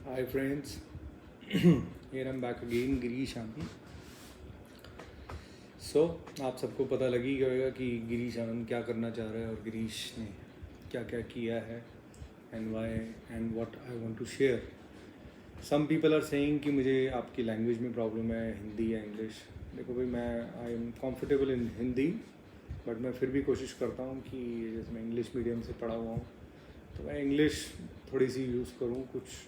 Hi friends, here I'm back again, Girish आनंद. आप सबको पता लग ही गया कि गिरीश आनंद क्या करना चाह रहा है और गिरीश ने क्या क्या किया है and why and what I want to share. Some people are saying कि मुझे आपकी लैंग्वेज में प्रॉब्लम है, हिंदी या इंग्लिश. देखो भाई, मैं I am comfortable in Hindi, but मैं फिर भी कोशिश करता हूँ कि जैसे मैं इंग्लिश मीडियम से पढ़ा हुआ हूँ तो मैं इंग्लिश थोड़ी सी यूज़ करूँ. कुछ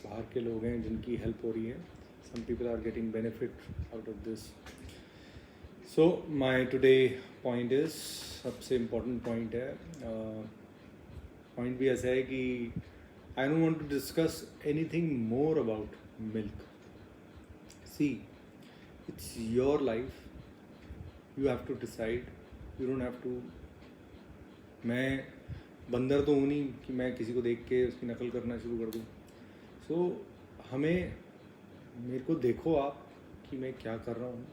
बाहर के लोग हैं जिनकी हेल्प हो रही है. Some people are getting benefit out of this. So my today point is, सबसे इम्पोर्टेंट पॉइंट है. पॉइंट भी ऐसा है कि I don't want to discuss anything more about milk. See, it's your life, you have to decide. You don't have to. मैं बंदर तो हूँ नहीं कि मैं किसी को देख के उसकी नकल करना शुरू कर दूँ. सो मेरे को देखो आप कि मैं क्या कर रहा हूँ.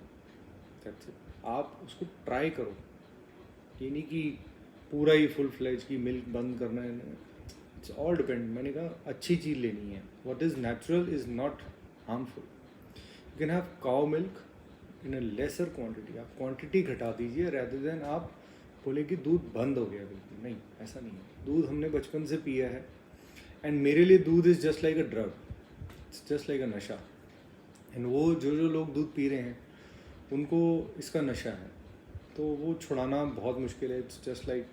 That's it. आप उसको ट्राई करो. ये नहीं कि पूरा ही फुल फ्लेज की मिल्क बंद करना है. It's all depend. मैंने कहा अच्छी चीज़ लेनी है. What is natural is not harmful. You can have cow milk in a lesser quantity. आप क्वांटिटी घटा दीजिए रेदर देन आप बोले कि दूध बंद हो गया. बिल्कुल नहीं, ऐसा नहीं है. दूध हमने बचपन से पिया है एंड मेरे लिए दूध is just like a drug. It's just like अ नशा. एंड वो जो लोग दूध पी रहे हैं उनको इसका नशा है, तो वो छुड़ाना बहुत मुश्किल है. It's just like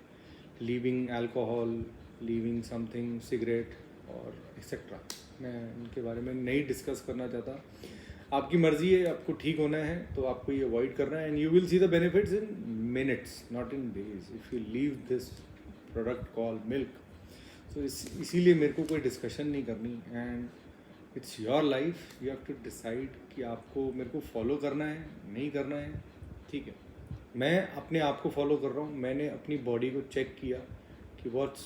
leaving alcohol, leaving something, cigarette और एक्सेट्रा. मैं इनके बारे में नहीं डिस्कस करना चाहता. आपकी मर्ज़ी है, आपको ठीक होना है तो आपको ये अवॉइड करना है. And you will see the benefits in minutes, not in days, if you leave this product call milk. So इसीलिए मेरे को कोई डिस्कशन नहीं करनी. And it's your life, you have to decide कि आपको मेरे को फॉलो करना है, नहीं करना है. ठीक है, मैं अपने आप को फॉलो कर रहा हूँ. मैंने अपनी बॉडी को चेक किया कि व्हाट्स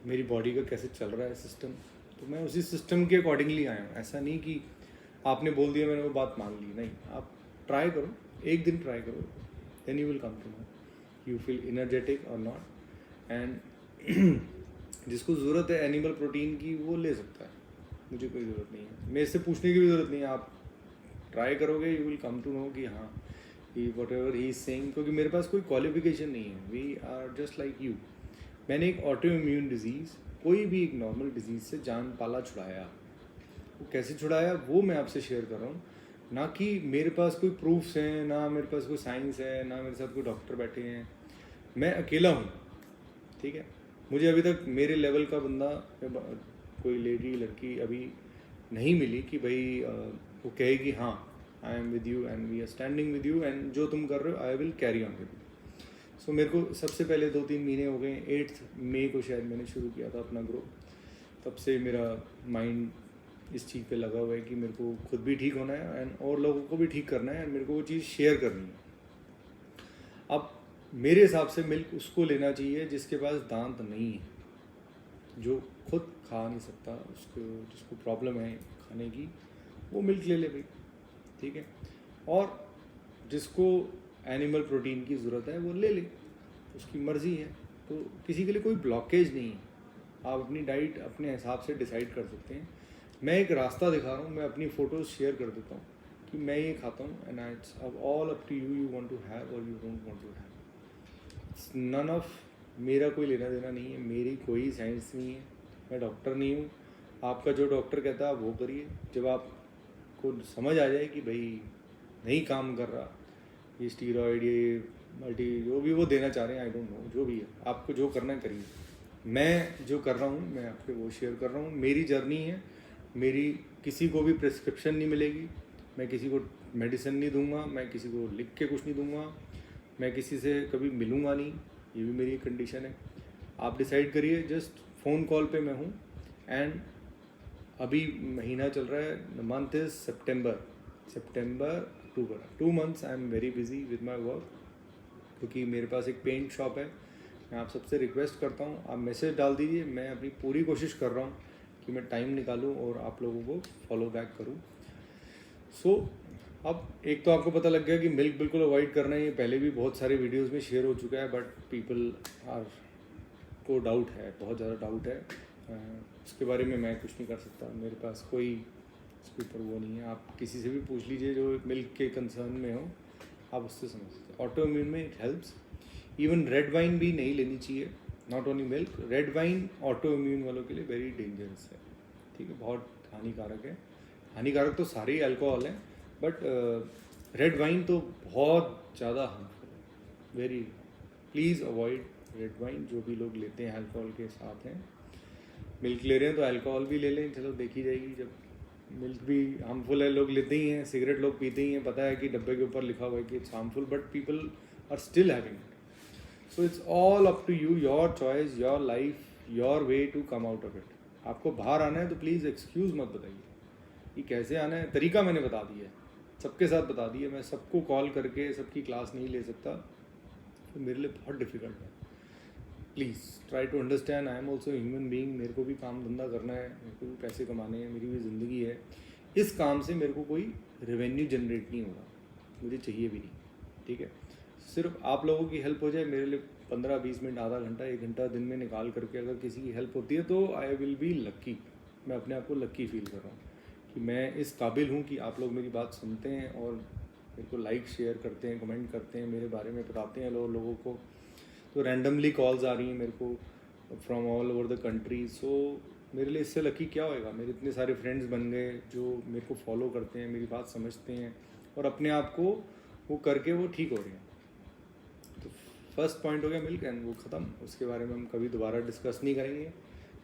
मेरी बॉडी का कैसे चल रहा है सिस्टम, तो मैं उसी सिस्टम के अकॉर्डिंगली आया हूँ. ऐसा नहीं कि आपने बोल दिया मैंने वो बात मान ली. नहीं, आप ट्राई करो, एक दिन ट्राई करो, then you will come to know you feel energetic और नॉट. एंड जिसको ज़रूरत है एनिमल प्रोटीन की वो ले सकता है. मुझे कोई ज़रूरत नहीं है, मेरे से पूछने की भी ज़रूरत नहीं है. आप ट्राई करोगे, you will come to know कि हाँ, he whatever he is saying. क्योंकि मेरे पास कोई क्वालिफिकेशन नहीं है. We are just like you. मैंने एक ऑटो इम्यून डिजीज़, कोई भी एक नॉर्मल डिजीज़ से जान पाला छुड़ाया. वो कैसे छुड़ाया वो मैं आपसे शेयर कर रहा हूँ. ना कि मेरे पास कोई प्रूफ्स हैं, ना मेरे पास कोई साइंस है, ना मेरे साथ कोई डॉक्टर बैठे हैं. मैं अकेला हूँ. ठीक है, मुझे अभी तक मेरे लेवल का बंदा, कोई लेडी लड़की अभी नहीं मिली कि भाई वो कहे कि हाँ, I am with you and we are standing with you and जो तुम कर रहे हो I will carry on with you. So मेरे को सबसे पहले 2-3 महीने हो गए. 8 मई को शायद मैंने शुरू किया था अपना ग्रो. तब से मेरा माइंड इस चीज़ पे लगा हुआ है कि मेरे को खुद भी ठीक होना है एंड और लोगों को भी ठीक करना है एंड मेरे को वो चीज़ शेयर करनी है. अब मेरे हिसाब से मिल्क उसको लेना चाहिए जिसके पास दांत नहीं है, जो खुद खा नहीं सकता, उसको जिसको प्रॉब्लम है खाने की, वो मिल्क ले ले भाई. ठीक है, और जिसको एनिमल प्रोटीन की ज़रूरत है वो ले ले, उसकी मर्ज़ी है. तो किसी के लिए कोई ब्लॉकेज नहीं है. आप अपनी डाइट अपने हिसाब से डिसाइड कर सकते हैं. मैं एक रास्ता दिखा रहा हूँ, मैं अपनी फ़ोटोज़ शेयर कर देता हूँ कि मैं ये खाता हूँ एंड इट्स अब all up to you. You want to have और you don't want to have. It's none of मेरा कोई लेना देना नहीं है. मेरी कोई साइंस नहीं है. मैं डॉक्टर नहीं हूँ. आपका जो डॉक्टर कहता है आप वो करिए. जब आपको समझ आ जाए कि भाई नहीं काम कर रहा, ये स्टीरॉयड, ये मल्टी जो भी वो देना चाह रहे हैं, आई डोंट नो, जो भी है आपको जो करना है करिए. मैं जो कर रहा हूँ मैं आपको वो शेयर कर रहा हूँ. मेरी जर्नी है. मेरी किसी को भी प्रिस्क्रिप्शन नहीं मिलेगी. मैं किसी को मेडिसिन नहीं दूंगा. मैं किसी को लिख के कुछ नहीं दूंगा. मैं किसी से कभी मिलूँगा नहीं. ये भी मेरी कंडीशन है. आप डिसाइड करिए. जस्ट फ़ोन कॉल पे मैं हूँ. एंड अभी महीना चल रहा है, the month is September October. 2 months I am very busy with my work. क्योंकि मेरे पास एक पेंट शॉप है. मैं आप सबसे रिक्वेस्ट करता हूँ, आप मैसेज डाल दीजिए. मैं अपनी पूरी कोशिश कर रहा हूँ कि मैं टाइम निकालूँ और आप लोगों को फॉलो बैक करूँ. सो अब एक तो आपको पता लग गया कि मिल्क बिल्कुल अवॉइड करना है. ये पहले भी बहुत सारे वीडियोस में शेयर हो चुका है, बट पीपल आर को डाउट है, बहुत ज़्यादा डाउट है. उसके बारे में मैं कुछ नहीं कर सकता, मेरे पास कोई उसके ऊपर वो नहीं है। आप किसी से भी पूछ लीजिए जो मिल्क के कंसर्न में हो, आप उससे समझ सकते हैं। ऑटो इम्यून में it helps. Even red wine भी नहीं लेनी चाहिए, not only milk. Red wine auto immune वालों के लिए वेरी डेंजरस है, ठीक है, बहुत हानिकारक है। हानिकारक तो सारे ही अल्कोहल हैं, बट रेड वाइन तो बहुत ज़्यादा हार्मफुल है, very. Please avoid red wine. जो भी लोग लेते हैं अल्कोहल के साथ हैं, मिल्क ले रहे हैं तो अल्कोहल भी ले लें, चलो देखी जाएगी। जब मिल्क भी हार्मफुल है, लोग लेते ही हैं, सिगरेट लोग पीते ही हैं, पता है कि डब्बे के ऊपर लिखा हुआ है कि it's harmful, but people are still having it. So it's all up to you, your choice, your life, your way to come out of it. आपको बाहर आना है तो प्लीज़ एक्सक्यूज़ मत बताइए कि कैसे आना है। तरीका मैंने बता दिया है, सबके साथ बता दिया। मैं सबको कॉल करके सबकी क्लास नहीं ले सकता, तो मेरे लिए बहुत डिफ़िकल्ट है। Please try to understand, I am also human being. मेरे को भी काम धंधा करना है, मेरे को भी पैसे कमाने हैं, मेरी भी ज़िंदगी है। इस काम से मेरे को कोई रेवेन्यू जनरेट नहीं होगा, मुझे चाहिए भी नहीं, ठीक है। सिर्फ आप लोगों की हेल्प हो जाए, मेरे लिए 15-20 मिनट, आधा घंटा, 1 घंटा दिन में निकाल करके अगर किसी की हेल्प होती है तो आई विल बी लक्की। मैं अपने आप को लक्की फील कर रहा हूँ कि मैं इस काबिल हूँ कि आप लोग मेरी बात सुनते हैं और मेरे को लाइक शेयर करते हैं, कमेंट करते हैं, मेरे बारे में बताते हैं लोगों को। तो रैंडमली कॉल्स आ रही हैं मेरे को from all over the country. So मेरे लिए इससे लकी क्या होएगा। मेरे इतने सारे फ्रेंड्स बन गए जो मेरे को फॉलो करते हैं, मेरी बात समझते हैं और अपने आप को वो करके वो ठीक हो रहे हैं। तो फर्स्ट पॉइंट हो गया मिल्क, एंड वो ख़त्म। उसके बारे में हम कभी दोबारा डिस्कस नहीं करेंगे,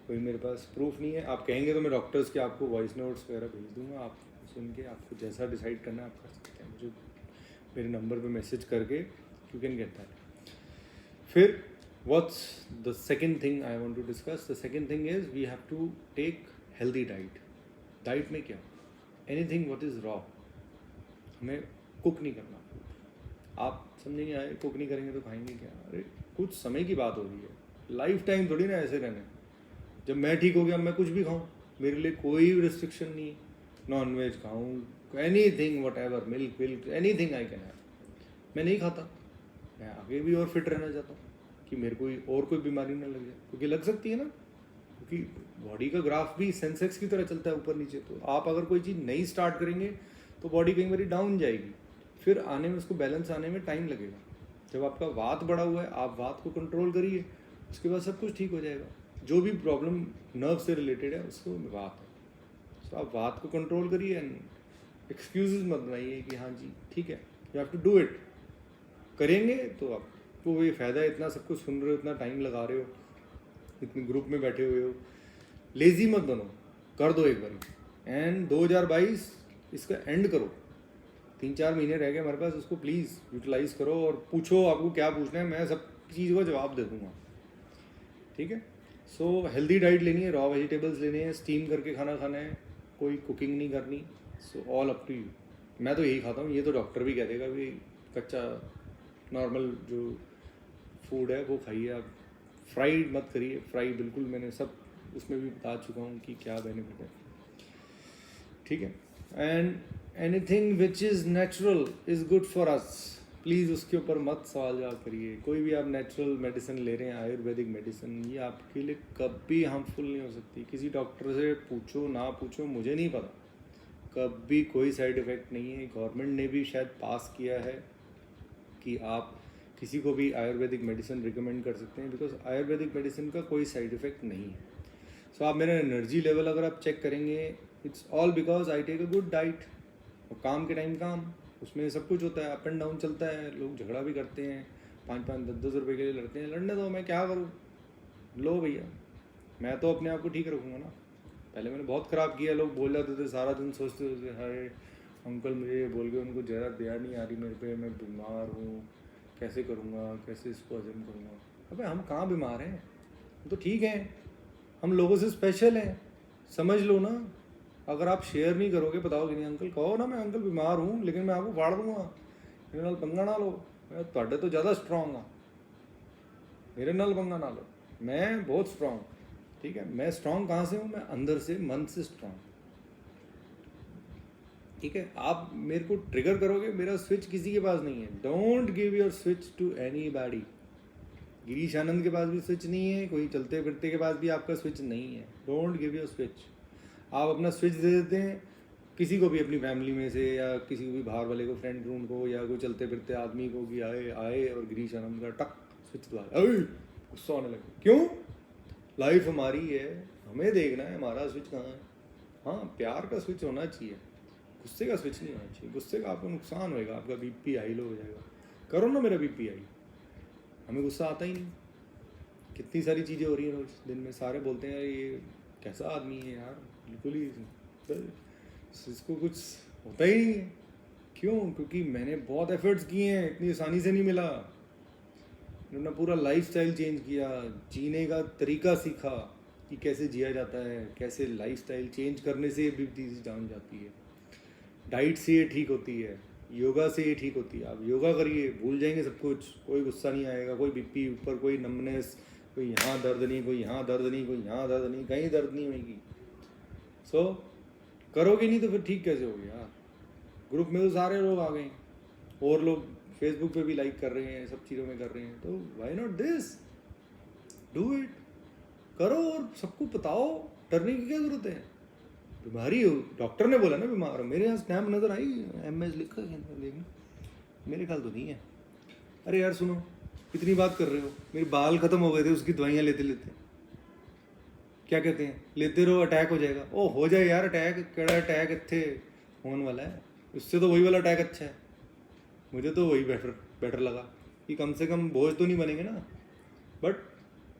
कोई मेरे पास प्रूफ नहीं है। आप कहेंगे तो मैं डॉक्टर्स के आपको वॉइस नोट्स वगैरह भेज दूँगा, आप सुन के आपको जैसा डिसाइड करना है आप कर सकते हैं। मुझे मेरे नंबर पे मैसेज करके यू कैन गेट दैट। फिर what's the second thing I want to discuss? The second thing is we have to take healthy diet. Diet में क्या, एनीथिंग व्हाट इज़ रॉ, हमें कुक नहीं करना। आप समझेंगे आए कुक नहीं करेंगे तो खाएंगे क्या? अरे कुछ समय की बात हो रही है, लाइफ टाइम थोड़ी ना ऐसे रहना है। जब मैं ठीक हो गया मैं कुछ भी खाऊं, मेरे लिए कोई रिस्ट्रिक्शन नहीं है। नॉन वेज खाऊं, any thing what ever, milk Wilk, any thing I can have. मैं नहीं खाता, मैं आगे भी और फिट रहना चाहता हूँ कि मेरे को और कोई बीमारी ना लग जाए, क्योंकि लग सकती है ना, क्योंकि बॉडी का ग्राफ भी सेंसेक्स की तरह चलता है ऊपर नीचे। तो आप अगर कोई चीज़ नई स्टार्ट करेंगे तो बॉडी कई बार डाउन जाएगी, फिर आने में उसको बैलेंस आने में टाइम लगेगा। जब आपका वात बढ़ा हुआ है, आप वात को कंट्रोल करिए, उसके बाद सब कुछ ठीक हो जाएगा। जो भी प्रॉब्लम नर्व से रिलेटेड है उसको वात है, तो आप वात को कंट्रोल करिए एंड एक्सक्यूजेज मत बनाइए कि हाँ जी ठीक है, you have to do it. करेंगे तो आपको ये फ़ायदा है, इतना सब कुछ सुन रहे हो, इतना टाइम लगा रहे हो, इतने ग्रुप में बैठे हुए हो, लेज़ी मत बनो, कर दो एक बार। एंड 2022 इसका एंड करो, 3-4 महीने रह गए हमारे पास, उसको प्लीज़ यूटिलाइज़ करो और पूछो आपको क्या पूछना है, मैं सब चीज़ का जवाब दे दूँगा, ठीक है। सो हेल्दी डाइट लेनी है, रॉ वेजिटेबल्स लेने हैं, स्टीम करके खाना खाना है, कोई कुकिंग नहीं करनी। So all up to you. मैं तो यही खाता हूँ, ये तो डॉक्टर भी कह देगा भी कच्चा नॉर्मल जो फूड है वो खाइए आप, फ्राइड मत करिए। फ्राई बिल्कुल, मैंने सब उसमें भी बता चुका हूँ कि क्या बेनिफिट है, ठीक है। And anything which is natural is good for us, please उसके ऊपर मत सवाल जवाब करिए। कोई भी आप नेचुरल मेडिसिन ले रहे हैं, आयुर्वेदिक मेडिसिन, ये आपके लिए कभी हार्मफुल नहीं हो सकती। किसी डॉक्टर से पूछो ना पूछो, मुझे नहीं पता, कभी कोई साइड इफ़ेक्ट नहीं है। गवर्नमेंट ने भी शायद पास किया है कि आप किसी को भी आयुर्वेदिक मेडिसिन रिकमेंड कर सकते हैं, बिकॉज आयुर्वेदिक मेडिसिन का कोई साइड इफ़ेक्ट नहीं है। सो आप मेरा एनर्जी लेवल अगर आप चेक करेंगे, it's all because I take a good diet. और काम के टाइम काम, उसमें सब कुछ होता है, अप एंड डाउन चलता है, लोग झगड़ा भी करते हैं, 5-5, 10-10 रुपये के लिए लड़ते हैं। लड़ने दो, मैं क्या करूँ, लो भैया, मैं तो अपने आप को ठीक रखूँगा ना। पहले मैंने बहुत ख़राब किया, लोग बोल जाते थे, सारा दिन सोचते थे हाय अंकल मुझे बोल के उनको ज़रा दया नहीं आ रही मेरे पे, मैं बीमार हूँ, कैसे करूँगा, कैसे इसको हजम करूँगा। अबे हम कहाँ बीमार हैं, हम तो ठीक हैं, हम लोगों से स्पेशल हैं, समझ लो ना। अगर आप शेयर नहीं करोगे, बताओगे नहीं, अंकल कहो ना मैं अंकल बीमार हूँ लेकिन मैं आपको फाड़ दूँगा, मेरे नाल पंगा ना लो, मैं तुहाडे तो ज़्यादा स्ट्रॉन्ग हाँ, मेरे नाल पंगा ना लो, मैं बहुत स्ट्रॉन्ग, ठीक है। मैं स्ट्रॉन्ग कहाँ से हूँ, मैं अंदर से, मन से स्ट्रॉन्ग, ठीक है। आप मेरे को ट्रिगर करोगे, मेरा स्विच किसी के पास नहीं है। Don't give your switch to anybody, Girish Anand के पास भी स्विच नहीं है, कोई चलते फिरते के पास भी आपका स्विच नहीं है। Don't give your switch. आप अपना स्विच दे देते हैं किसी को भी, अपनी फैमिली में से या किसी को भी बाहर वाले को, फ्रेंड रूम को, या कोई चलते फिरते आदमी को कि आए आए और गिरीश आनंद का टक स्विच दबा, गुस्सा आने लगे। क्यों? लाइफ हमारी है, हमें देखना है हमारा स्विच कहाँ है। हाँ, प्यार का स्विच होना चाहिए, गुस्से का स्विच नहीं होना चाहिए। गुस्से का आपको नुकसान होएगा, आपका बीपी हाई लो हो जाएगा। करो ना मेरा बीपी हाई, हमें गुस्सा आता ही नहीं। कितनी सारी चीज़ें हो रही हैं रोज दिन में, सारे बोलते हैं ये कैसा आदमी है यार, बिल्कुल ही इसको कुछ होता ही नहीं है। क्यों? क्योंकि मैंने बहुत एफर्ट्स किए हैं, इतनी आसानी से नहीं मिला। मैंने अपना पूरा लाइफस्टाइल चेंज किया, जीने का तरीका सीखा कि कैसे जिया जाता है, कैसे लाइफस्टाइल चेंज करने से भी चीज़ जान जाती है। डाइट से ये ठीक होती है, योगा से ये ठीक होती है। आप योगा करिए, भूल जाएंगे सब कुछ, कोई गुस्सा नहीं आएगा, कोई बीपी ऊपर, कोई नमनेस, कोई यहाँ दर्द नहीं, कोई यहाँ दर्द नहीं, कोई यहाँ दर्द नहीं, कहीं दर्द नहीं होगी। सो करोगे नहीं तो फिर ठीक कैसे होगी यार? ग्रुप में तो सारे लोग आ गए, और लोग फेसबुक पे भी लाइक कर रहे हैं, सब चीज़ों में कर रहे हैं, तो why not this? Do it, करो और सबको बताओ। डरने की क्या ज़रूरत है? बीमारी हो, डॉक्टर ने बोला ना बीमार हो। मेरे यहाँ स्नैप नज़र आई, MS लिखा है, देखना, मेरे ख्याल तो नहीं है। अरे यार सुनो, कितनी बात कर रहे हो? मेरे बाल ख़त्म हो गए थे उसकी दवाइयाँ लेते लेते। क्या कहते हैं, लेते रहो अटैक हो जाएगा। ओ हो जाए यार अटैक, केड़ा अटैक इतने होने वाला है, उससे तो वही वाला अटैक अच्छा है। मुझे तो वही बेटर लगा कि कम से कम बोझ तो नहीं बनेंगे ना। बट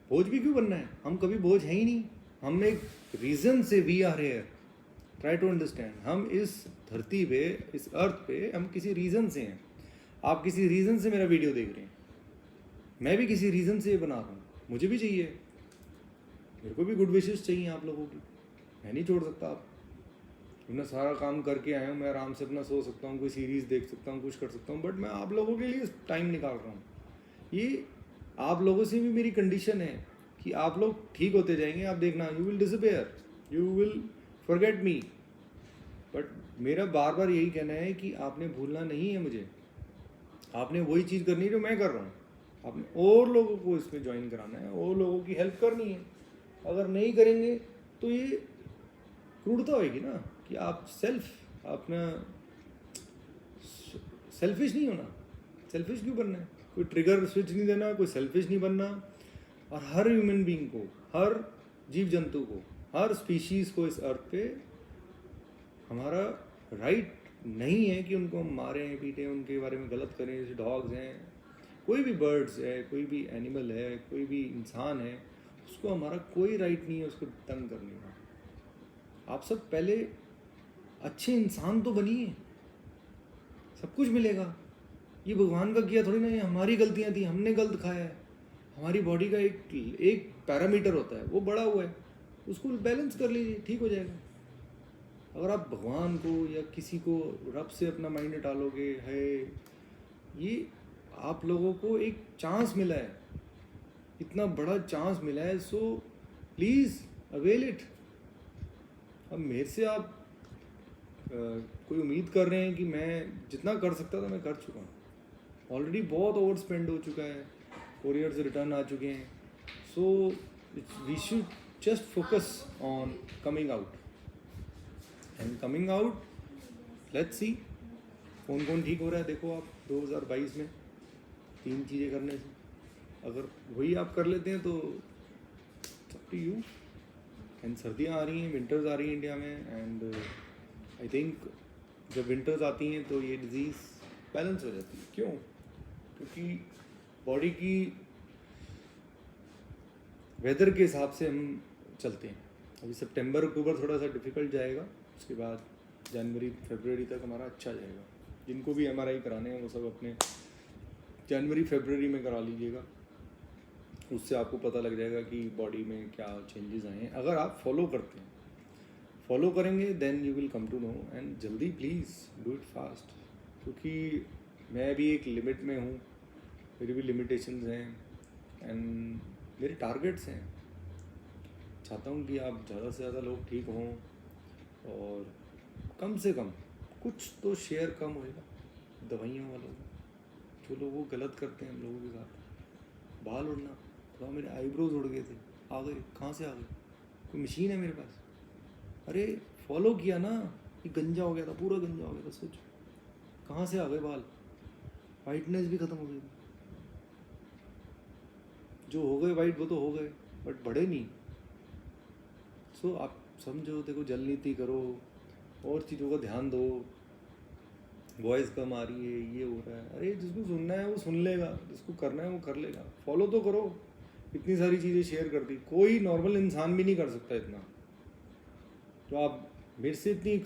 बोझ भी क्यों बनना है? हम कभी बोझ है ही नहीं। हमने एक रीज़न से we are here, try to understand. हम इस धरती पे, इस अर्थ पे, हम किसी रीज़न से हैं। आप किसी रीज़न से मेरा वीडियो देख रहे हैं, मैं भी किसी रीज़न से ये बना रहा हूँ। मुझे भी चाहिए, मेरे को भी गुड विशेस चाहिए आप लोगों की। मैं नहीं छोड़ सकता आप। मैं सारा काम करके आया हूँ, मैं आराम से अपना सो सकता हूँ, कोई सीरीज़ देख सकता हूँ, कुछ कर सकता हूँ, बट मैं आप लोगों के लिए टाइम निकाल रहा हूँ। ये आप लोगों से भी मेरी कंडीशन है कि आप लोग ठीक होते जाएंगे, आप देखना, you will disappear, you will forget me. But मेरा बार बार यही कहना है कि आपने भूलना नहीं है मुझे, आपने वही चीज़ करनी है जो मैं कर रहा हूँ। आपने और लोगों को इसमें ज्वाइन कराना है, और लोगों की हेल्प करनी है। अगर नहीं करेंगे तो ये क्रूरता होगी ना कि आप अपना सेल्फिश नहीं होना। सेल्फिश क्यों बनना है? कोई ट्रिगर स्विच नहीं देना, कोई सेल्फिश नहीं बनना। और हर ह्यूमन बीइंग को, हर जीव जंतु को, हर स्पीशीज़ को इस अर्थ पे हमारा राइट नहीं है कि उनको हम मारें, पीटें, उनके बारे में गलत करें। जैसे डॉग्स हैं, कोई भी बर्ड्स है, कोई भी एनिमल है, कोई भी इंसान है, उसको हमारा कोई राइट नहीं है उसको तंग करने का। आप सब पहले अच्छे इंसान तो बनिए, सब कुछ मिलेगा। ये भगवान का किया थोड़ी ना, ये हमारी गलतियाँ थी, हमने गलत खाया है। हमारी बॉडी का एक पैरामीटर होता है, वो बड़ा हुआ है, उसको बैलेंस कर लीजिए, ठीक हो जाएगा। अगर आप भगवान को या किसी को, रब से अपना माइंड डालोगे है, ये आप लोगों को एक चांस मिला है, इतना बड़ा चांस मिला है, सो प्लीज़ अवेल इट। अब मेरे से आप कोई उम्मीद कर रहे हैं कि मैं जितना कर सकता था मैं कर चुका हूँ ऑलरेडी। बहुत ओवर स्पेंड हो चुका है, कोरियर से रिटर्न आ चुके हैं। So we should just focus on coming out and coming out. Let's see कौन कौन ठीक हो रहा है। देखो आप 2022 में 3 चीज़ें करने से अगर वही आप कर लेते हैं तो अप टू यू। एंड सर्दियाँ आ रही हैं, विंटर्स आ रही हैं इंडिया में, एंड आई थिंक जब विंटर्स आती हैं तो ये डिज़ीज़ बैलेंस हो जाती है। क्यों? क्योंकि बॉडी की वेदर के हिसाब से हम चलते हैं। अभी सितंबर अक्टूबर थोड़ा सा डिफ़िकल्ट जाएगा, उसके बाद जनवरी फरवरी तक हमारा अच्छा जाएगा। जिनको भी MRI कराने हैं वो सब अपने जनवरी फरवरी में करा लीजिएगा, उससे आपको पता लग जाएगा कि बॉडी में क्या चेंजेस आए हैं। अगर आप फॉलो करते हैं, फॉलो करेंगे, then you will come to know. And जल्दी प्लीज़ डू इट फास्ट, क्योंकि मैं भी एक लिमिट में हूँ, मेरी भी लिमिटेशंस हैं एंड मेरे टारगेट्स हैं। चाहता हूँ कि आप ज़्यादा से ज़्यादा लोग ठीक हों, और कम से कम कुछ तो शेयर कम होएगा दवाइयों वालों को, जो लोग वो गलत करते हैं हम लोगों के साथ। बाल उड़ना, थोड़ा मेरे आईब्रोज उड़ गए थे, आ गए, कहाँ से आ गए? कोई मशीन है मेरे पास? अरे फॉलो किया ना, ये गंजा हो गया था, पूरा गंजा हो गया था, सोच कहाँ से आ गए बाल, वाइटनेस भी ख़त्म हो गई, जो हो गए वाइट वो तो हो गए बट बढ़े नहीं। सो आप समझो, देखो जल नीति करो, और चीज़ों का ध्यान दो, वॉइस कम आ रही है, ये हो रहा है, अरे जिसको सुनना है वो सुन लेगा, जिसको करना है वो कर लेगा, फॉलो तो करो। इतनी सारी चीज़ें शेयर कर दी, कोई नॉर्मल इंसान भी नहीं कर सकता इतना। तो आप मेरे से इतनी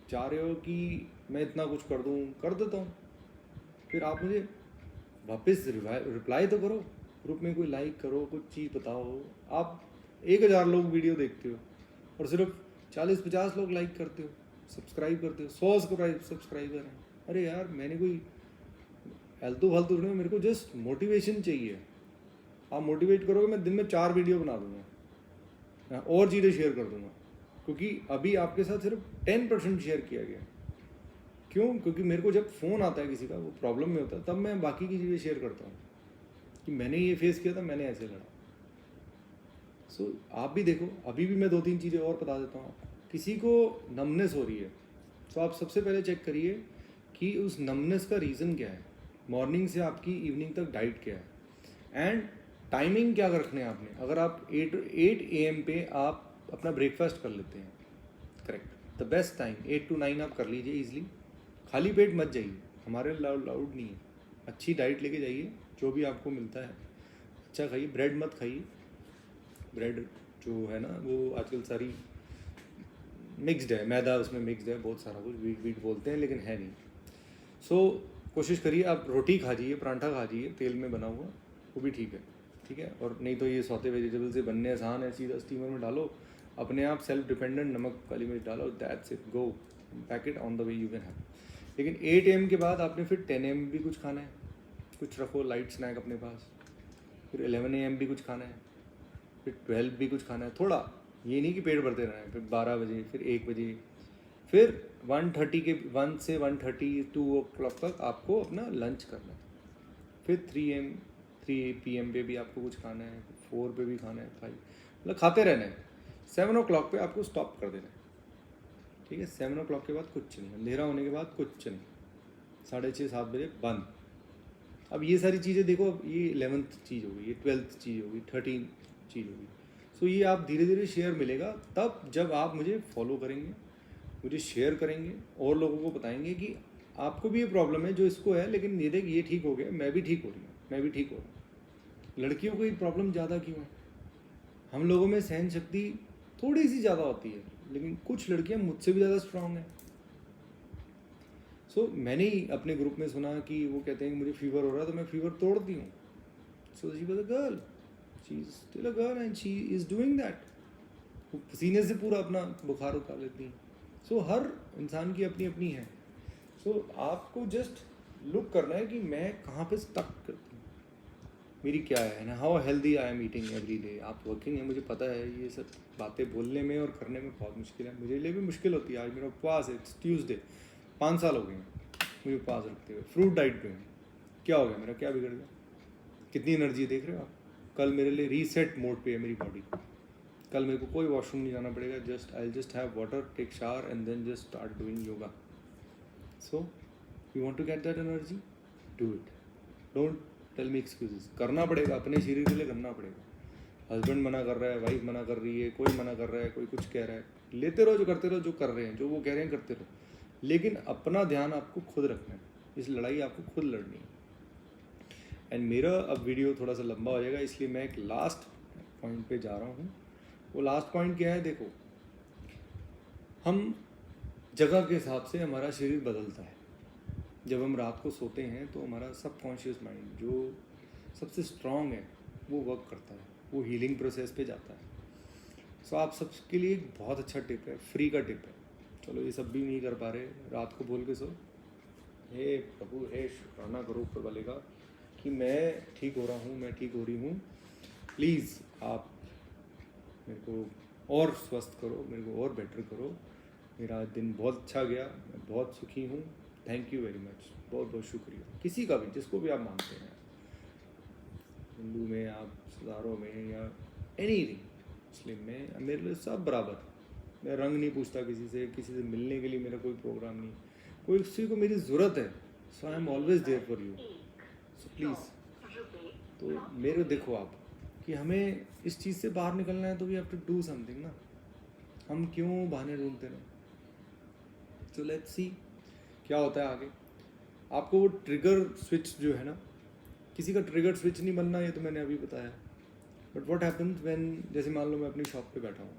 चाह रहे हो कि मैं इतना कुछ कर दूँ, कर देता हूँ, फिर आप मुझे वापस रिप्लाई तो करो, ग्रुप में कोई लाइक करो, कुछ चीज़ बताओ। आप 1000 लोग वीडियो देखते हो और सिर्फ 40-50 लोग लाइक करते हो, सब्सक्राइब करते हो, 100 सब्सक्राइबर हैं। अरे यार मैंने कोई फालतू फालतू नहीं, मेरे को जस्ट मोटिवेशन चाहिए। आप मोटिवेट करोगे, मैं दिन में 4 वीडियो बना दूंगा और चीज़ें शेयर कर दूंगा, क्योंकि अभी आपके साथ सिर्फ 10% शेयर किया गया। क्यों? क्योंकि मेरे को जब फ़ोन आता है किसी का, वो प्रॉब्लम में होता है, तब मैं बाकी की चीज़ें शेयर करता हूँ कि मैंने ये फेस किया था, मैंने ऐसे लड़ा। सो आप भी देखो, अभी भी मैं 2-3 चीज़ें और बता देता हूँ। किसी को नमनेस हो रही है, तो आप सबसे पहले चेक करिए कि उस नमनेस का रीज़न क्या है, मॉर्निंग से आपकी इवनिंग तक डाइट क्या है, एंड टाइमिंग क्या रखने हैं आपने। अगर आप 8 AM पे आप अपना ब्रेकफास्ट कर लेते हैं, correct, the best time 8 to 9 आप कर लीजिए ईजिली। खाली पेट मत जाइए, हमारे लाउड नहीं है, अच्छी डाइट लेके जाइए, जो भी आपको मिलता है अच्छा खाइए, ब्रेड मत खाइए, ब्रेड जो है ना वो आजकल सारी मिक्सड है, मैदा उसमें मिक्सड है, बहुत सारा कुछ वीट वीट बोलते हैं लेकिन है नहीं। सो कोशिश करिए आप रोटी खा जाइए, परांठा खा जाइए तेल में बना हुआ, वो भी ठीक है, ठीक है। और नहीं तो ये सौते वेजिटेबल से बनने आसान है, सीधा स्टीमर में डालो, अपने आप सेल्फ डिपेंडेंट, नमक काली मिर्च डालो, that's it, go packet on the way you can have. लेकिन 8 AM के बाद आपने फिर 10 AM भी कुछ खाना है, कुछ रखो लाइट स्नैक अपने पास, फिर 11 AM भी कुछ खाना है, फिर 12 भी कुछ खाना है थोड़ा, ये नहीं कि पेट भरते रहना है, फिर 12 बजे, फिर 1 बजे, फिर 1:30 के 1 से 1:30 2 o'clock तक आपको अपना लंच करना है, फिर 3 PM पे भी आपको कुछ खाना है, 4 पे भी खाना है, 5 मतलब खाते रहना है। 7 o'clock पे आपको स्टॉप कर देना है, ठीक है। 7 o'clock के बाद कुछ नहीं, अंधेरा होने के बाद कुछ नहीं, 6:30-7 बजे बंद। अब ये सारी चीज़ें देखो, अब ये 11th चीज़ होगी, ये 12th चीज़ होगी, 13th चीज़ होगी। सो ये आप धीरे धीरे शेयर मिलेगा तब जब आप मुझे फॉलो करेंगे, मुझे शेयर करेंगे और लोगों को बताएंगे कि आपको भी ये प्रॉब्लम है जो इसको है, लेकिन ये देख ये ठीक हो गया, मैं भी ठीक हो रही हूँ, मैं भी ठीक हो रहा हूँ। लड़कियों को ये प्रॉब्लम ज़्यादा क्यों है? हम लोगों में सहन शक्ति थोड़ी सी ज़्यादा होती है, लेकिन कुछ लड़कियाँ मुझसे भी ज़्यादा स्ट्रांग हैं। सो मैंने ही अपने ग्रुप में सुना कि वो कहते हैं कि मुझे फीवर हो रहा है तो मैं फीवर तोड़ती हूँ। So she was a girl, she is still a girl and she is doing that. वो पसीने से पूरा अपना बुखार उतार लेती हैं। सो हर इंसान की अपनी अपनी है। सो आपको जस्ट लुक करना है कि मैं कहाँ पे स्टक करती हूँ, मेरी क्या है ना, how healthy I am eating every day. आप वर्किंग है, मुझे पता है ये सब बातें बोलने में और करने में बहुत मुश्किल है, मुझे लिए भी मुश्किल होती है। आज मेरा उपवास है, इट्स ट्यूसडे, 5 साल हो गए हैं मुझे उपवास रखते हुए, फ्रूट डाइट पे हूँ। क्या हो गया मेरा, क्या बिगड़ गया? कितनी एनर्जी देख रहे हो आप? कल मेरे लिए रीसेट मोड पे है मेरी बॉडी। कल मेरे को कोई वॉशरूम नहीं जाना पड़ेगा, just I just have water, take shower and then just start doing yoga. So you want to get that energy, do it, don't tell me excuses. करना पड़ेगा, अपने शरीर के लिए करना पड़ेगा। हस्बैंड मना कर रहा है, वाइफ मना कर रही है, कोई मना कर रहा है, कोई कुछ कह रहा है, लेते रहो, जो करते रहो, जो कर रहे हैं, जो वो कह रहे हैं करते रहो, लेकिन अपना ध्यान आपको खुद रखना है। इस लड़ाई आपको खुद लड़नी है। एंड मेरा अब वीडियो थोड़ा सा लंबा हो जाएगा, इसलिए मैं एक लास्ट पॉइंट पे जा रहा हूँ। वो लास्ट पॉइंट क्या है? देखो, हम जगह के हिसाब से हमारा शरीर बदलता है। जब हम रात को सोते हैं तो हमारा सबकॉन्शियस माइंड जो सबसे स्ट्रॉन्ग है वो वर्क करता है, वो हीलिंग प्रोसेस पे जाता है। सो आप सबके लिए एक बहुत अच्छा टिप है, फ्री का टिप है। चलो ये सब भी नहीं कर पा रहे, रात को बोल के सो, हे प्रभु, हे शुक्राना करो ऊपर वाले का कि मैं ठीक हो रहा हूँ, मैं ठीक हो रही हूँ। प्लीज़ आप मेरे को और स्वस्थ करो, मेरे को और बेटर करो। मेरा दिन बहुत अच्छा गया, मैं बहुत सुखी हूँ। थैंक यू वेरी मच, बहुत बहुत शुक्रिया। किसी का भी, जिसको भी आप मानते हैं, हिंदू में, आप सुधारो में, या एनीथिंग, मुस्लिम में, मेरे लिए सब बराबर। मैं रंग नहीं पूछता किसी से मिलने के लिए मेरा कोई प्रोग्राम नहीं, कोई किसी को मेरी ज़रूरत है, so I am always there for you, so please. तो मेरे देखो आप कि हमें इस चीज़ से बाहर निकलना है तो we have to do something ना, हम क्यों बहाने ढूंढते रहे। तो लेट्स सी क्या होता है आगे। आपको वो ट्रिगर स्विच जो है ना, किसी का ट्रिगर स्विच नहीं बनना, ये तो मैंने अभी बताया। बट व्हाट हैपन्स व्हेन, जैसे मान लो मैं अपनी शॉप पे बैठा हूँ,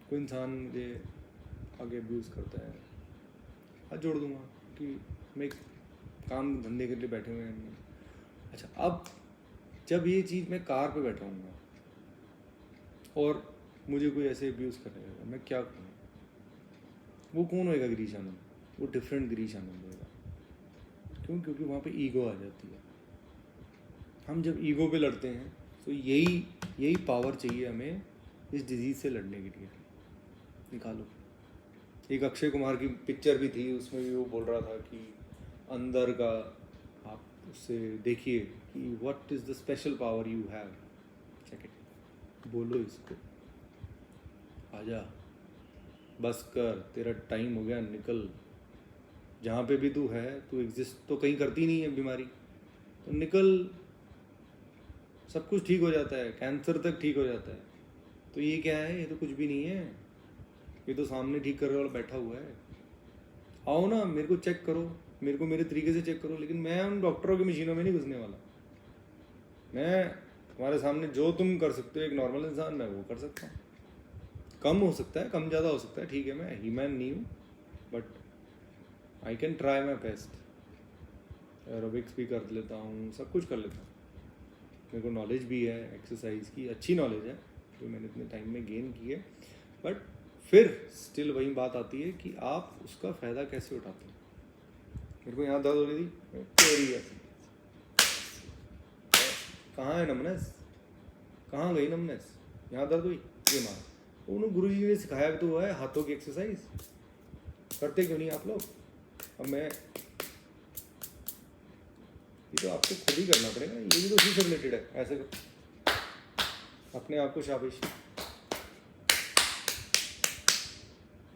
कोई इंसान मुझे आगे अब्यूज़ करता है, हाथ जोड़ दूंगा कि मैं काम धंधे के लिए बैठे हुए हैं। अच्छा, अब जब ये चीज़ मैं कार पे बैठा हूँ और मुझे कोई ऐसे अब्यूज़ करने लगा, मैं क्या करूँ? वो कौन होएगा गिरीश आनंद? वो डिफरेंट गिरीश आनंद होएगा। क्यों? क्योंकि वहाँ पे ईगो आ जाती है। हम जब ईगो पे लड़ते हैं तो यही पावर चाहिए हमें इस डिजीज़ से लड़ने के लिए। निकालो। एक अक्षय कुमार की पिक्चर भी थी, उसमें भी वो बोल रहा था कि अंदर का आप उससे देखिए कि what is the special power you have, check it, बोलो इसको, आजा, बस कर, तेरा टाइम हो गया, निकल। जहाँ पे भी तू है, तू एग्जिस्ट तो कहीं करती नहीं है बीमारी, तो निकल, सब कुछ ठीक हो जाता है, कैंसर तक ठीक हो जाता है। तो ये क्या है? ये तो कुछ भी नहीं है, ये तो सामने ठीक करने वाला बैठा हुआ है। आओ ना, मेरे को चेक करो, मेरे को मेरे तरीके से चेक करो, लेकिन मैं उन डॉक्टरों की मशीनों में नहीं घुसने वाला। मैं तुम्हारे सामने जो तुम कर सकते हो एक नॉर्मल इंसान, मैं वो कर सकता हूँ। कम हो सकता है, कम ज़्यादा हो सकता है, ठीक है, मैं ह्यूमन नहीं हूँ, but I can try my best. Aerobics भी कर लेता हूँ, सब कुछ कर लेता हूँ, मेरे को नॉलेज भी है एक्सरसाइज की, अच्छी नॉलेज है जो मैंने इतने टाइम में गेन की है। बट फिर स्टिल वही बात आती है कि आप उसका फ़ायदा कैसे उठाते हैं। मेरे को यहाँ दर्द हो रही थी, तेरी ऐसी, कहाँ है नमनेस, कहाँ गई नमनेस, यहाँ दर्द हुई, ये मार। उन्होंने गुरु जी ने सिखाया भी तो हुआ है, हाथों की एक्सरसाइज करते क्यों नहीं आप लोग? अब मैं, ये तो आपको खुद ही करना पड़ेगा, ये भी तो उसी से रिलेटेड है। ऐसे अपने आप को शाबाश,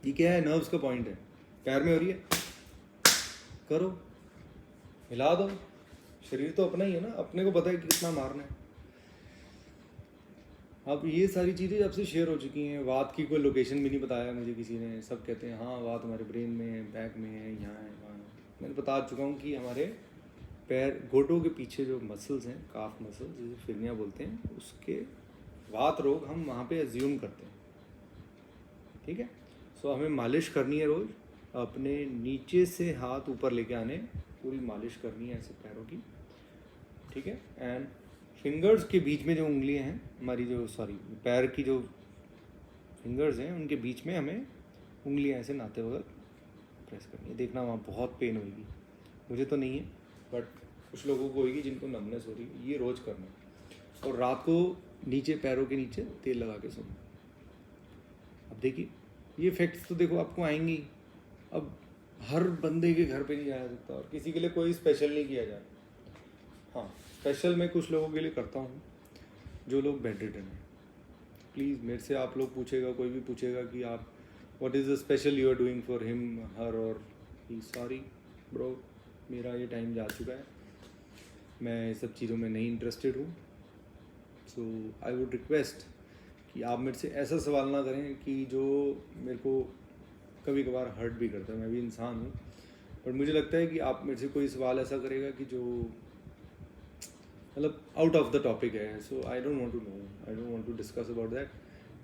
ये क्या है? नर्व्स का पॉइंट है, पैर में हो रही है, करो, हिला दो, शरीर तो अपना ही है ना, अपने को पता है कि कितना मारना है। अब ये सारी चीज़ें जब से शेयर हो चुकी हैं, वात की कोई लोकेशन भी नहीं बताया मुझे किसी ने, सब कहते हैं हाँ वात हमारे ब्रेन में है, बैक में है, यहाँ है, वहाँ है। मैंने बता चुका हूँ कि हमारे पैर, घोटों के पीछे जो मसल्स हैं, काफ मसल्स जिसे फिरनियाँ बोलते हैं, उसके वात रोग हम वहाँ पे एज्यूम करते हैं, ठीक है। सो हमें मालिश करनी है रोज़, अपने नीचे से हाथ ऊपर लेके आने, पूरी मालिश करनी है ऐसे पैरों की, ठीक है। एंड फिंगर्स के बीच में जो उंगलियां हैं हमारी, जो पैर की जो फिंगर्स हैं, उनके बीच में हमें उंगलियां ऐसे नाते वक्त प्रेस करनी है। देखना वहाँ बहुत पेन होगी, मुझे तो नहीं है, बट कुछ लोगों को होगी जिनको नमनेस हो रही है। ये रोज़ करना है, और रात को नीचे पैरों के नीचे तेल लगा के सोना। अब देखिए ये इफेक्ट्स तो देखो आपको आएंगी। अब हर बंदे के घर पे नहीं जाया सकता, और किसी के लिए कोई स्पेशल नहीं किया जाए। हाँ, स्पेशल मैं कुछ लोगों के लिए करता हूँ, जो लोग बेड रिडन हैं। प्लीज़ मेरे से आप लोग पूछेगा, कोई भी पूछेगा कि आप what is the special you are doing for him, her, और ही, सॉरी ब्रो, मेरा ये टाइम जा चुका है, मैं ये सब चीज़ों में नहीं इंटरेस्टेड हूँ। सो आई वुड रिक्वेस्ट कि आप मेरे से ऐसा सवाल ना करें कि जो मेरे को कभी कभार हर्ट भी करता है, मैं भी इंसान हूँ, बट मुझे लगता है कि आप मेरे से कोई सवाल ऐसा करेगा कि जो मतलब आउट ऑफ द टॉपिक है। So I don't want to know, I don't want to discuss about that.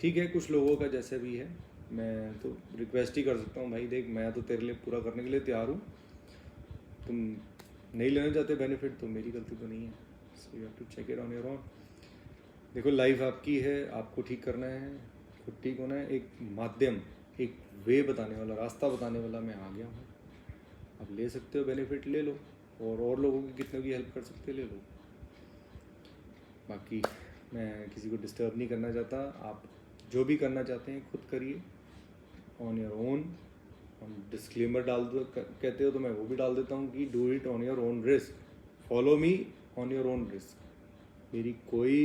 ठीक है, कुछ लोगों का जैसे भी है, मैं तो रिक्वेस्ट ही कर सकता हूँ, भाई देख मैं तो तेरे लिए पूरा करने के लिए तैयार हूँ, तुम नहीं लेना चाहते बेनिफिट तो मेरी गलती तो नहीं है। So you have to check it on your own. देखो लाइफ आपकी है, आपको ठीक करना है, खुद ठीक होना है। एक माध्यम, एक वे बताने वाला, रास्ता बताने वाला मैं आ गया हूँ। आप ले सकते हो बेनिफिट, ले लो, और लोगों की कितने की हेल्प कर सकते ले लो। बाकी मैं किसी को डिस्टर्ब नहीं करना चाहता, आप जो भी करना चाहते हैं खुद करिए ऑन योर ओन। हम डिस्क्लेमर डाल दो कहते हो तो मैं वो भी डाल देता हूँ कि do it on your own risk, follow me on your own risk. मेरी कोई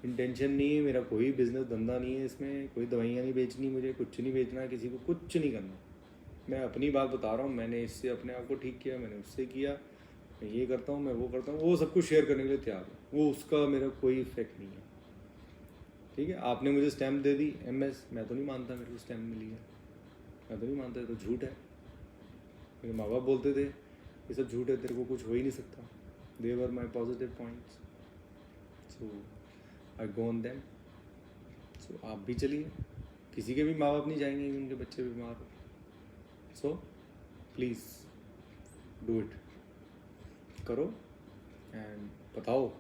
इंटेंशन नहीं है, मेरा कोई बिजनेस धंधा नहीं है, इसमें कोई दवाइयाँ नहीं बेचनी, मुझे कुछ नहीं बेचना, किसी को कुछ नहीं करना। मैं अपनी बात बता रहा हूँ, मैंने इससे अपने आप को ठीक किया, मैंने उससे किया, मैं ये करता हूँ, मैं वो करता हूँ, वो सब कुछ शेयर करने के लिए तैयार हूँ, वो उसका मेरा कोई इफेक्ट नहीं है। ठीक है, आपने मुझे स्टैम्प दे दी MS, मैं तो नहीं मानता मेरे को स्टैम्प मिली है, मैं तो नहीं मानता, ये तो झूठ है। मेरे माँ बाप बोलते थे ये सब झूठ है, तेरे को कुछ हो ही नहीं सकता। They were my positive points, so I go on them. So आप भी चलिए, किसी के भी माँ बाप नहीं चाहेंगे कि उनके बच्चे बीमार हो। सो प्लीज़ डू इट, करो एंड बताओ,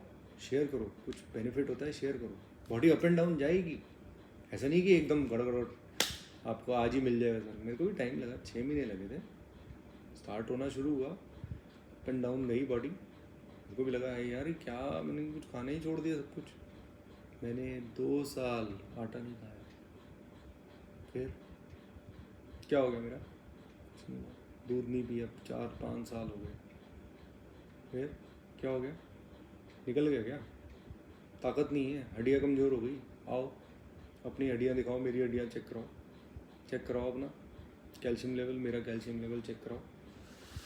शेयर करो, कुछ बेनिफिट होता है शेयर करो। बॉडी अप एंड डाउन जाएगी, ऐसा नहीं कि एकदम गड़गड़ आपको आज ही मिल जाएगा। सर मेरे को भी टाइम लगा, 6 महीने लगे थे, स्टार्ट होना शुरू हुआ, अप एंड डाउन गई बॉडी। मेरे को भी लगा है यार क्या, मैंने कुछ खाना ही छोड़ दिया सब कुछ। मैंने 2 साल आटा नहीं खाया, फिर क्या हो गया मेरा, दूध नहीं पिया, 4-5 साल हो गए, फिर क्या हो गया, निकल गया क्या, ताकत नहीं है, हड्डियाँ कमज़ोर हो गई। आओ अपनी हड्डियाँ दिखाओ, मेरी हड्डियाँ चेक कराओ, चेक कराओ अपना कैल्शियम लेवल, मेरा कैल्शियम लेवल चेक कराओ।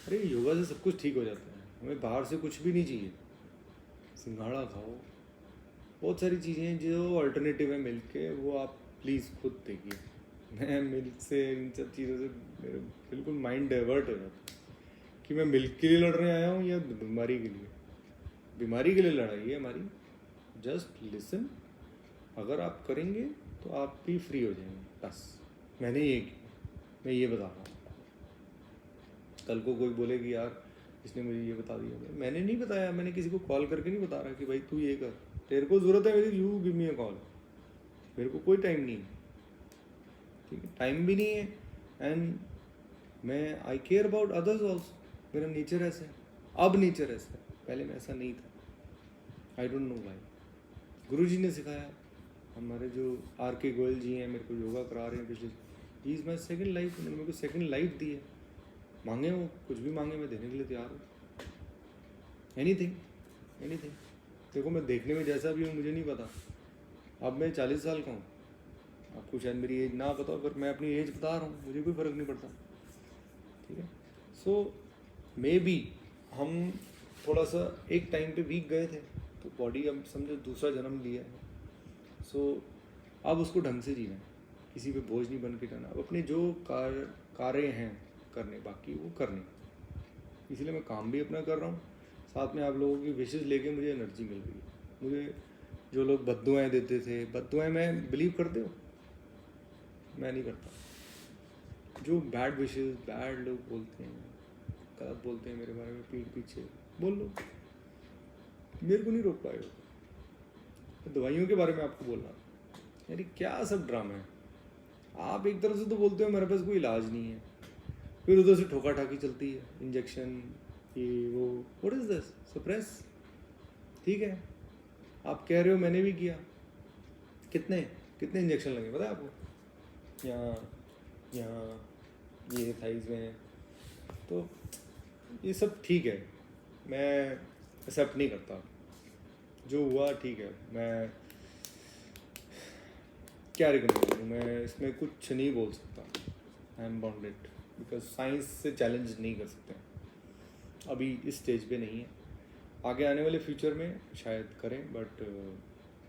अरे योगा से सब कुछ ठीक हो जाता है, हमें बाहर से कुछ भी नहीं चाहिए। सिंघाड़ा खाओ, बहुत सारी चीज़ें हैं जो अल्टरनेटिव है मिल्क के, वो आप प्लीज़ खुद देखिए। मैं मिल्क से, इन सब चीज़ों से मेरे बिल्कुल माइंड डाइवर्ट हो जाता है कि मैं मिल्क के लिए लड़ रहे आया हूँ या बीमारी के लिए। बीमारी के लिए लड़ाई है हमारी, जस्ट लिसन। अगर आप करेंगे तो आप भी फ्री हो जाएंगे, बस। मैंने ये किया, मैं ये बता रहा हूँ। कल को कोई बोले कि यार इसने मुझे ये बता दिया, मैंने नहीं बताया, मैंने किसी को कॉल करके नहीं बता रहा कि भाई तू ये कर, तेरे को ज़रूरत है मेरी, you give me a call. मेरे को कोई टाइम नहीं है, ठीक है, टाइम भी नहीं है, एंड मैं आई केयर अबाउट अदर्स ऑल्सो। मेरा नेचर ऐसा है, अब नेचर ऐसा है, पहले में ऐसा नहीं था। I don't know why. गुरुजी ने सिखाया, हमारे जो RK गोयल जी हैं, मेरे को योगा करा रहे हैं पिछले, he is my second life. उन्होंने मेरे को सेकेंड लाइफ दी है। मांगे वो कुछ भी मांगे, मैं देने के लिए तैयार हूँ। Anything, anything. देखो मैं देखने में जैसा भी हूँ मुझे नहीं पता, अब मैं 40 साल का हूँ, आपको शायद मेरी एज ना पता हो, पर मैं अपनी एज बता रहा हूँ, मुझे कोई फ़र्क नहीं पड़ता, ठीक है। सो मे बी हम थोड़ा सा एक टाइम पे वीक गए थे, तो बॉडी अब समझो दूसरा जन्म लिया है। सो अब उसको ढंग से जीना है, किसी पे बोझ नहीं बन के रहना। अब अपने जो कार्य हैं करने, बाकी वो करने, इसलिए मैं काम भी अपना कर रहा हूँ, साथ में आप लोगों की विशेष लेके मुझे एनर्जी मिल रही है। मुझे जो लोग बद्दुआएँ देते थे, बद्दुआएँ मैं बिलीव करते हो, मैं नहीं करता। जो बैड विशेष, बैड लोग बोलते हैं, गलत बोलते हैं मेरे बारे में पीठ पीछे, बोल लो, मेरे को नहीं रोक पाएगा। दवाइयों के बारे में आपको बोल रहा हूँ, यानी क्या सब ड्रामा है। आप एक तरफ से तो बोलते हो मेरे पास कोई इलाज नहीं है, फिर उधर से ठोका ठाकी चलती है, इंजेक्शन ये वो, व्हाट इज दिस, सप्रेस। ठीक है, आप कह रहे हो, मैंने भी किया, कितने कितने इंजेक्शन लगे पता है आपको, यहाँ ये थाइज में है। तो ये सब ठीक है, मैं एक्सेप्ट नहीं करता, जो हुआ ठीक है। मैं क्या रिकमेंड करूँ, मैं इसमें कुछ नहीं बोल सकता, I am bounded, because science से चैलेंज नहीं कर सकते अभी, इस स्टेज पे नहीं है। आगे आने वाले फ्यूचर में शायद करें, बट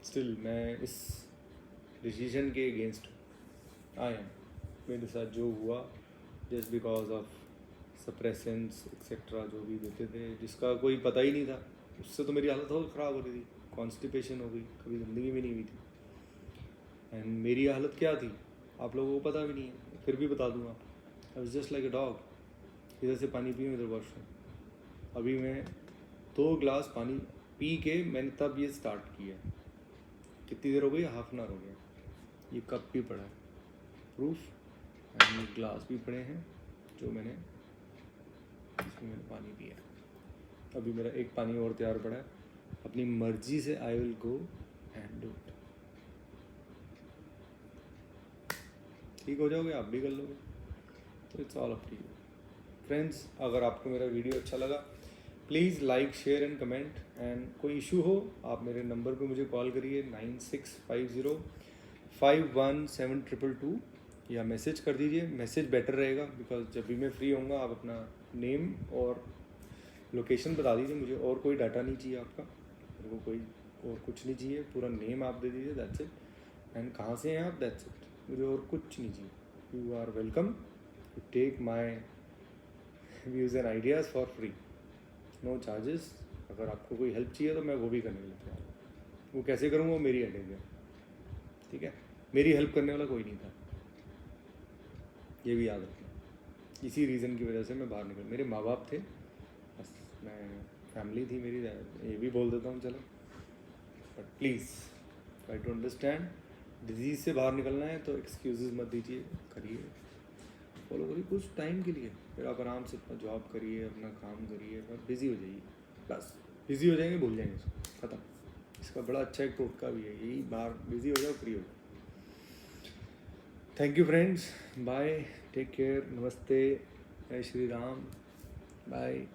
स्टिल मैं इस डिसीजन के अगेंस्ट आई एम। मेरे साथ जो हुआ just because of suppressants etcetera जो भी देते थे, जिसका कोई पता ही नहीं था, उससे तो मेरी हालत बहुत ख़राब हो रही थी, कॉन्स्टिपेशन हो गई, कभी ज़िंदगी में नहीं हुई थी। एंड मेरी हालत क्या थी आप लोगों को पता भी नहीं है, फिर भी बता दूँगा। I was just like a dog, इधर से पानी पीऊँ, इधर वॉशरूम। अभी मैं 2 ग्लास पानी पी के मैंने तब ये स्टार्ट किया। कितनी देर हो गई, हाफ एन आवर हो गया। ये कप भी पड़ा है प्रूफ, एंड ये ग्लास भी पड़े हैं जो मैंने, इसमें मैंने पानी पिया। अभी मेरा एक पानी और तैयार पड़ा है, अपनी मर्जी से I will go and do it. ठीक हो जाओगे, आप भी कर लोगे, तो it's all up to you friends. अगर आपको मेरा वीडियो अच्छा लगा, please like share and comment, and कोई इशू हो आप मेरे नंबर पे मुझे कॉल करिए 9650517222, या मैसेज कर दीजिए। मैसेज बेटर रहेगा, बिकॉज जब भी मैं फ्री होऊंगा आप अपना नेम और लोकेशन बता दीजिए मुझे, और कोई डाटा नहीं चाहिए आपका, मेरे को कोई और कुछ नहीं चाहिए, पूरा नेम आप दे दीजिए, दैट्स इट, एंड कहाँ से हैं आप, दैट्स इट, मुझे और कुछ नहीं चाहिए। You are welcome to take my views and ideas for free, no charges. अगर आपको कोई हेल्प चाहिए तो मैं वो भी करने के लिए तैयार हूँ। वो कैसे करूँगा वो मेरी हेडेक है, ठीक है, मेरी हेल्प करने वाला कोई नहीं था, ये भी याद रखना। इसी रीज़न की वजह से मैं बाहर निकल, मेरे माँ बाप थे बस, मैं फैमिली थी मेरी, ये भी बोल देता हूँ चलो, but please try to understand. Disease से बाहर निकलना है तो एक्सक्यूज़ मत दीजिए, करिए, फॉलो करिए कुछ टाइम के लिए, फिर आप आराम से अपना जॉब करिए, अपना काम करिए, और बिज़ी हो जाइए, बस बिज़ी हो जाएंगे, भूल जाएंगे इसको, ख़त्म। इसका बड़ा अच्छा एक टोटका भी है, यही बाहर बिज़ी हो जाओ, फ्री हो जाओ। Thank you friends, bye, take care, नमस्ते, जय श्री राम, बाय।